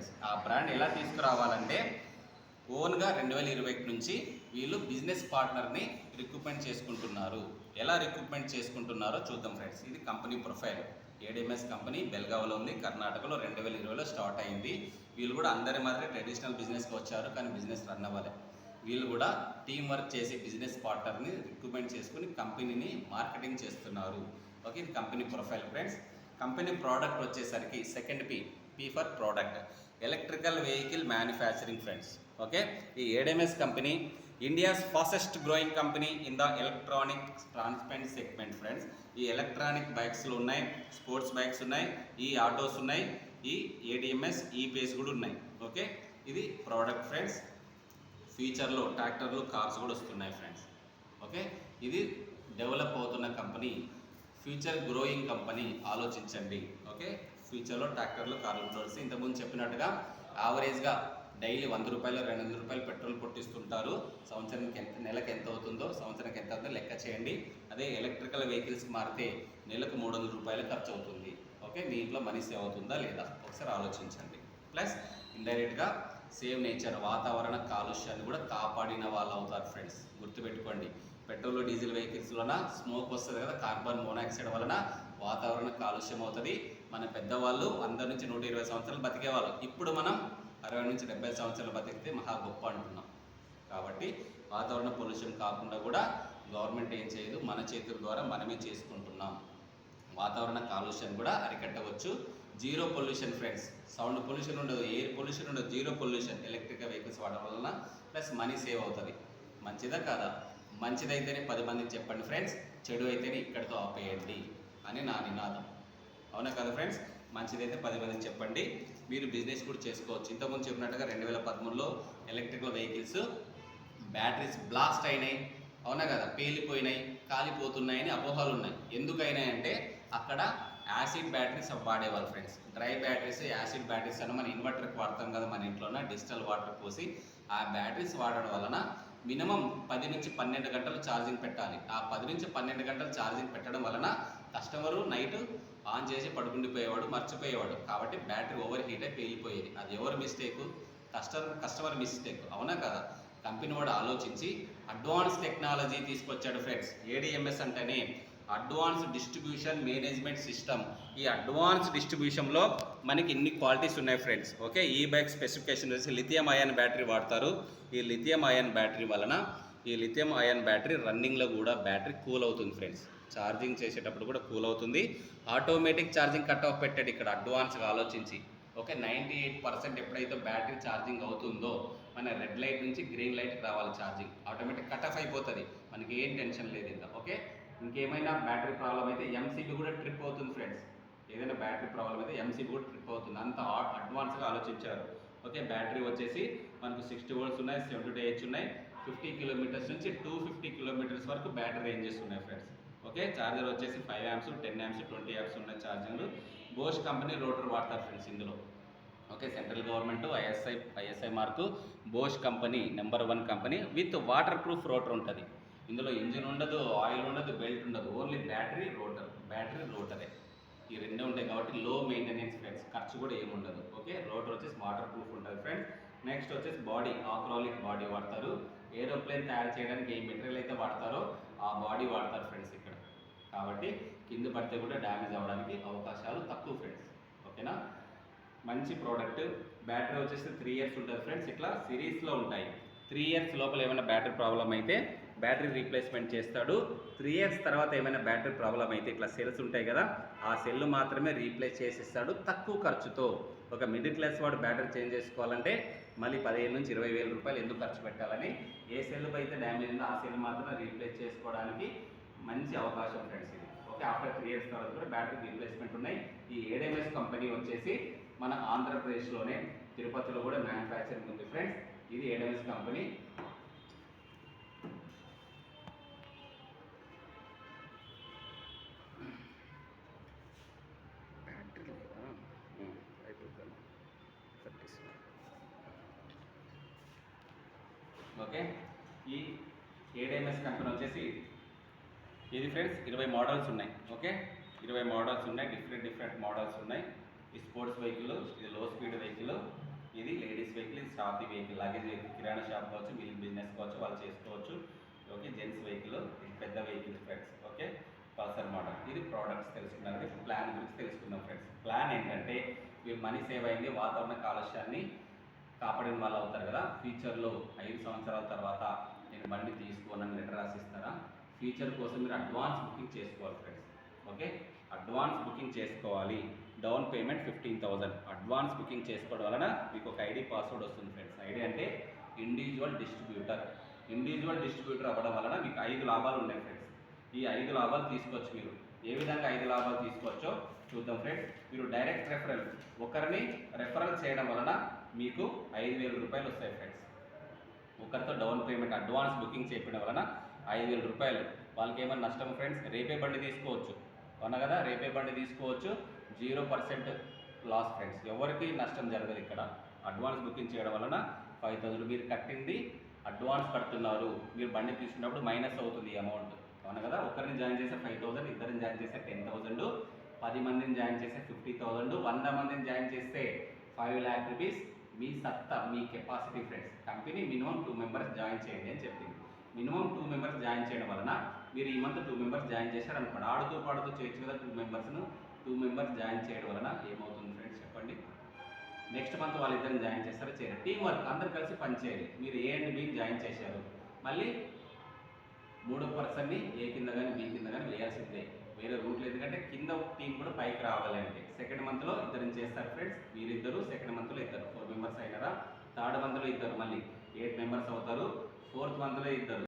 Friends. ఆ brand ఎలా తీసుకురావాలంటే ఓన్గా 2020 నుంచి వీళ్ళు బిజినెస్ పార్ట్నర్ని రిక్రూట్మెంట్ చేసుకుంటున్నారు. ఎలా రిక్రూట్మెంట్ చేసుకుంటున్నారో చూద్దాం ఫ్రెండ్స్. ఇది కంపెనీ ప్రొఫైల్. ఏడిఎంఎస్ కంపెనీ బెల్గావ్లో ఉంది, కర్ణాటకలో 2020లో స్టార్ట్ అయింది. వీళ్ళు కూడా అందరి మాదిరి ట్రెడిషనల్ బిజినెస్కి వచ్చారు, కానీ బిజినెస్ రన్ అవ్వాలి. వీళ్ళు కూడా టీం వర్క్ చేసి బిజినెస్ పార్ట్నర్ని రిక్రూట్మెంట్ చేసుకుని కంపెనీని మార్కెటింగ్ చేస్తున్నారు. ఓకే, ఇది company profile friends. Company product వచ్చేసరికి second P for product, electrical vehicle manufacturing friends. Okay, ఈ ADMS company India's fastest growing company in the electronic transport segment friends. ఈ electronic బైక్స్లు ఉన్నాయి, స్పోర్ట్స్ బైక్స్ ఉన్నాయి, ఈ autos ఉన్నాయి, ఈ ఏడిఎంఎస్ ఈ పేస్ కూడా ఉన్నాయి. ఓకే, ఇది ప్రోడక్ట్ ఫ్రెండ్స్. ఫ్యూచర్లో ట్రాక్టర్లు, కార్స్ కూడా వస్తున్నాయి ఫ్రెండ్స్. ఓకే, ఇది డెవలప్ అవుతున్న కంపెనీ, ఫ్యూచర్ గ్రోయింగ్ కంపెనీ. ఆలోచించండి. ఓకే, ఫ్యూచర్లో ట్రాక్టర్లు, కార్లు కూడా వస్తాయి. ఇంతకుముందు చెప్పినట్టుగా యావరేజ్గా డైలీ 100 రూపాయలు 200 రూపాయలు పెట్రోల్ కొట్టిస్తుంటారు. సంవత్సరానికి ఎంత, నెలకు ఎంత అవుతుందో, సంవత్సరానికి ఎంత అవుతుందో లెక్క చేయండి. అదే ఎలక్ట్రికల్ వెహికల్స్కి మారితే నెలకు 300 రూపాయలు ఖర్చు అవుతుంది. ఓకే, మీ ఇంట్లో మనీ సేవ్ అవుతుందా లేదా ఒకసారి ఆలోచించండి. ప్లస్ ఇండైరెక్ట్గా సేవ్ నేచర్, వాతావరణ కాలుష్యాన్ని కూడా కాపాడిన వాళ్ళు అవుతారు ఫ్రెండ్స్. గుర్తుపెట్టుకోండి, పెట్రోల్ డీజిల్ వెహికల్స్లోన స్మోక్ వస్తుంది కదా, కార్బన్ మోనాక్సైడ్ వలన వాతావరణ కాలుష్యం అవుతుంది. మన పెద్దవాళ్ళు 100 నుంచి 120 సంవత్సరాలు బతికేవాళ్ళు. ఇప్పుడు మనం 60 నుంచి 70 సంవత్సరాలు బతికితే మహా గొప్ప అంటున్నాం. కాబట్టి వాతావరణ పొల్యూషన్ కాకుండా కూడా గవర్నమెంట్ ఏం చేయదు, మన చేతుల ద్వారా మనమే చేసుకుంటున్నాం. వాతావరణ కాలుష్యాన్ని కూడా అరికట్టవచ్చు. Zero pollution friends. Sound pollution ఉండదు, ఎయిర్ పొల్యూషన్ ఉండదు, జీరో పొల్యూషన్ ఎలక్ట్రికల్ వెహికల్స్ వాడడం వలన. ప్లస్ మనీ సేవ్ అవుతుంది. మంచిదా కాదా? మంచిదైతేనే 10 మందికి చెప్పండి ఫ్రెండ్స్, చెడు అయితేనే ఇక్కడితో ఆపేయండి అని నా నినాదం. అవునా కదా ఫ్రెండ్స్? మంచిదైతే 10 మందికి చెప్పండి. మీరు బిజినెస్ కూడా చేసుకోవచ్చు. ఇంతకుముందు చెప్పినట్టుగా 2013లో ఎలక్ట్రికల్ వెహికల్స్ బ్యాటరీస్ బ్లాస్ట్ అయినాయి. అవునా కదా? పేలిపోయినాయి, కాలిపోతున్నాయని అపోహలు ఉన్నాయి. ఎందుకైనాయంటే అక్కడ యాసిడ్ బ్యాటరీస్ వాడేవాళ్ళు friends. Dry batteries, acid batteries అని మన ఇన్వర్టర్కి వాడతాం కదా మన ఇంట్లోన, డిజిటల్ వాటర్ పోసి ఆ బ్యాటరీస్ వాడడం వలన మినిమం 10 నుంచి 12 గంటలు ఛార్జింగ్ పెట్టాలి. ఆ 10 నుంచి 12 గంటలు ఛార్జింగ్ పెట్టడం వలన కస్టమరు నైట్ ఆన్ చేసి పడుకుండిపోయేవాడు, మర్చిపోయేవాడు. కాబట్టి బ్యాటరీ ఓవర్ హీట్ అయి పేలిపోయేది. అది ఎవరు మిస్టేకు? Customer mistake. అవునా కదా? కంపెనీ వాడు ఆలోచించి అడ్వాన్స్ టెక్నాలజీ తీసుకొచ్చాడు ఫ్రెండ్స్. ఏడిఎంఎస్ అంటేనే అడ్వాన్స్ డిస్ట్రిబ్యూషన్ మేనేజ్మెంట్ సిస్టమ్. ఈ అడ్వాన్స్ డిస్ట్రిబ్యూషన్లో మనకి ఇన్ని క్వాలిటీస్ ఉన్నాయి ఫ్రెండ్స్. ఓకే, ఈ బైక్ స్పెసిఫికేషన్ వచ్చి లిథియం అయాన్ బ్యాటరీ వాడతారు. ఈ లిథియం అయాన్ బ్యాటరీ వలన ఈ లిథియం అయాన్ బ్యాటరీ రన్నింగ్లో కూడా బ్యాటరీ కూల్ అవుతుంది ఫ్రెండ్స్. ఛార్జింగ్ చేసేటప్పుడు కూడా కూల్ అవుతుంది. ఆటోమేటిక్ ఛార్జింగ్ కట్ ఆఫ్ పెట్టాడు ఇక్కడ అడ్వాన్స్గా ఆలోచించి. ఓకే, 98% ఎప్పుడైతే బ్యాటరీ ఛార్జింగ్ అవుతుందో మన రెడ్ లైట్ నుంచి గ్రీన్ లైట్కి రావాలి ఛార్జింగ్. ఆటోమేటిక్ కట్ ఆఫ్ అయిపోతుంది, మనకి ఏం టెన్షన్ లేదు ఇంకా. ఓకే, ఇంకేమైనా బ్యాటరీ ప్రాబ్లం అయితే ఎంసీబీ కూడా ట్రిప్ అవుతుంది ఫ్రెండ్స్. ఏదైనా బ్యాటరీ ప్రాబ్లం అయితే ఎంసీబీ కూడా ట్రిప్ అవుతుంది. అంత అడ్వాన్స్గా ఆలోచించారు. ఓకే, బ్యాటరీ వచ్చేసి మనకు 60 volts ఉన్నాయి, 72 ఉన్నాయి, 50 కిలోమీటర్స్ నుంచి 250 కిలోమీటర్స్ వరకు బ్యాటరీ రేంజెస్ ఉన్నాయి ఫ్రెండ్స్. ఓకే, ఛార్జర్ వచ్చేసి 5 amps, 10 amps, 20 amps ఉన్న ఛార్జింగ్లు. బోష్ కంపెనీ రోటర్ వాడతారు ఫ్రెండ్స్ ఇందులో. Okay, central government ISI mark, Bosch company number 1 company with water proof rotor ఉంటుంది. ఇందులో ఇంజిన్ ఉండదు, ఆయిల్ ఉండదు, బెల్ట్ ఉండదు, ఓన్లీ బ్యాటరీ రోటరే. ఈ రెండే ఉంటాయి కాబట్టి లో మెయింటెనెన్స్ ఫ్రెండ్స్. ఖర్చు కూడా ఏముండదు. ఓకే, రోటర్ వచ్చేసి వాటర్ ప్రూఫ్ ఉంటుంది ఫ్రెండ్స్. నెక్స్ట్ వచ్చేసి బాడీ, ఆక్రాలిక్ బాడీ వాడతారు. ఏరోప్లేన్ తయారు చేయడానికి ఏ మెటీరియల్ అయితే వాడతారో ఆ బాడీ వాడతారు ఫ్రెండ్స్ ఇక్కడ. కాబట్టి కింద పడితే కూడా డ్యామేజ్ అవ్వడానికి అవకాశాలు తక్కువ ఫ్రెండ్స్. ఓకేనా? మంచి ప్రోడక్ట్. బ్యాటరీ వచ్చేసి 3 years ఉంటుంది ఫ్రెండ్స్. ఇట్లా సిరీస్లో ఉంటాయి. 3 years లోపల ఏమైనా బ్యాటరీ ప్రాబ్లం అయితే బ్యాటరీ రీప్లేస్మెంట్ చేస్తాడు. 3 years తర్వాత ఏమైనా బ్యాటరీ ప్రాబ్లం అయితే ఇట్లా సెల్స్ ఉంటాయి కదా, ఆ సెల్ మాత్రమే రీప్లేస్ చేసిస్తాడు తక్కువ ఖర్చుతో. ఒక మిడిల్ క్లాస్ వాడు బ్యాటరీ చేంజ్ చేసుకోవాలంటే మళ్ళీ 15 నుంచి 20 వేల రూపాయలు ఎందుకు ఖర్చు పెట్టాలని, ఏ సెల్ అయితే డ్యామేజ్ ఉందో ఆ సెల్ మాత్రమే రీప్లేస్ చేసుకోవడానికి మంచి అవకాశం ఫ్రెండ్స్ ఇది. ఓకే, ఆఫ్టర్ 3 years తర్వాత కూడా బ్యాటరీ రీప్లేస్మెంట్ ఉన్నాయి. ఈ ఏడిఎంఎస్ కంపెనీ వచ్చేసి మన ఆంధ్రప్రదేశ్లోనే తిరుపతిలో కూడా మ్యానుఫ్యాక్చరింగ్ ఉంది ఫ్రెండ్స్. ఇది ఏడిఎంఎస్ కంపెనీ. ఓకే, ఈ ఏడిఎంఎస్ కంపెనీ వచ్చేసి ఇది ఫ్రెండ్స్ 20 మోడల్స్ ఉన్నాయి. ఓకే, 20 మోడల్స్ ఉన్నాయి, డిఫరెంట్ మోడల్స్ ఉన్నాయి. ఈ స్పోర్ట్స్ వెహికల్, ఇది low speed vehicle, shop vehicle, luggage vehicle, కిరాణా షాప్ కావచ్చు, మిల్క్ బిజినెస్ కావచ్చు, వాళ్ళు చేసుకోవచ్చు. ఓకే, జెంట్స్ వెహికల్, ఇది పెద్ద vehicle friends. Okay, Pulsar model. ఇది ప్రోడక్ట్స్ తెలుసుకున్నారు. ప్లాన్ గురించి తెలుసుకుందాం ఫ్రెండ్స్. ప్లాన్ ఏంటంటే మీరు మనీ సేవ్ అయింది, వాతావరణ కాలుష్యాన్ని కాపాడిన వాళ్ళు అవుతారు కదా. ఫ్యూచర్లో 5 సంవత్సరాల తర్వాత నేను బండి తీసుకోనని లెటర్ రాసిస్తారా. ఫ్యూచర్ కోసం మీరు అడ్వాన్స్ బుకింగ్ చేసుకోవాలి ఫ్రెండ్స్. ఓకే, అడ్వాన్స్ బుకింగ్ చేసుకోవాలి. డౌన్ పేమెంట్ 15,000 అడ్వాన్స్ బుకింగ్ చేసుకోవడం వలన మీకు ఒక ఐడి పాస్వర్డ్ వస్తుంది ఫ్రెండ్స్. ఐడి అంటే ఇండివిజువల్ డిస్ట్రిబ్యూటర్. ఇండివిజువల్ డిస్ట్రిబ్యూటర్ అవ్వడం వలన మీకు 5 లాభాలు ఉన్నాయి ఫ్రెండ్స్. ఈ 5 లాభాలు తీసుకోవచ్చు. మీరు ఏ విధంగా 5 లాభాలు తీసుకోవచ్చో చూద్దాం ఫ్రెండ్స్. మీరు డైరెక్ట్ రెఫరల్, ఒకరిని రెఫరల్ చేయడం వలన మీకు 5,000 రూపాయలు వస్తాయి ఫ్రెండ్స్. ఒకరితో డౌన్ పేమెంట్ అడ్వాన్స్ బుకింగ్ చేయడం వలన 5,000 రూపాయలు. వాళ్ళకి ఏమైనా నష్టం ఫ్రెండ్స్? రేపే బండి తీసుకోవచ్చు, అవునా కదా. రేపే బండి తీసుకోవచ్చు, 0% లాస్ ఫ్రెండ్స్. ఎవరికి నష్టం జరగదు ఇక్కడ. అడ్వాన్స్ బుకింగ్ చేయడం వలన 5,000 మీరు కట్టింది అడ్వాన్స్ కడుతున్నారు. మీరు బండి తీసుకున్నప్పుడు మైనస్ అవుతుంది ఈ అమౌంట్, అవునా కదా. ఒకరిని జాయిన్ చేస్తే 5,000, ఇద్దరిని జాయిన్ చేస్తే 10,000, 10 మందిని జాయిన్ చేస్తే 50,000, 100 మందిని జాయిన్ చేస్తే 5 lakh రూపీస్. మీ సత్తా, మీ capacity friends. Company minimum 2 members join చేయండి అని చెప్పింది. మినిమం 2 మెంబర్స్ జాయిన్ చేయడం వలన మీరు ఈ మంత్ 2 మెంబర్స్ జాయిన్ చేశారు అనుకోండి, ఆడుతూ పాడుతూ చేయొచ్చు కదా. 2 మెంబర్స్ జాయిన్ చేయడం వలన ఏమవుతుంది ఫ్రెండ్స్ చెప్పండి. నెక్స్ట్ మంత్ వాళ్ళిద్దరిని జాయిన్ చేస్తారో చేయరు. టీం వర్క్, అందరు కలిసి పని చేయాలి. మీరు ఏ అండ్ బి జాయిన్ చేశారు, మళ్ళీ 3వ పర్సన్ని ఏ కింద కానీ బి కింద కానీ వేయాల్సిందే. వేరే రూట్ లేదు. ఎందుకంటే కింద టీం కూడా పైకి రావాలంటే సెకండ్ మంత్లో ఇద్దరిని చేస్తారు ఫ్రెండ్స్. వీరిద్దరు సెకండ్ మంత్లో ఇద్దరు 4 మెంబర్స్ అయినారా. థర్డ్ మంత్లో ఇద్దరు మళ్ళీ 8 మెంబర్స్ అవుతారు. 4th మంత్లో ఇద్దరు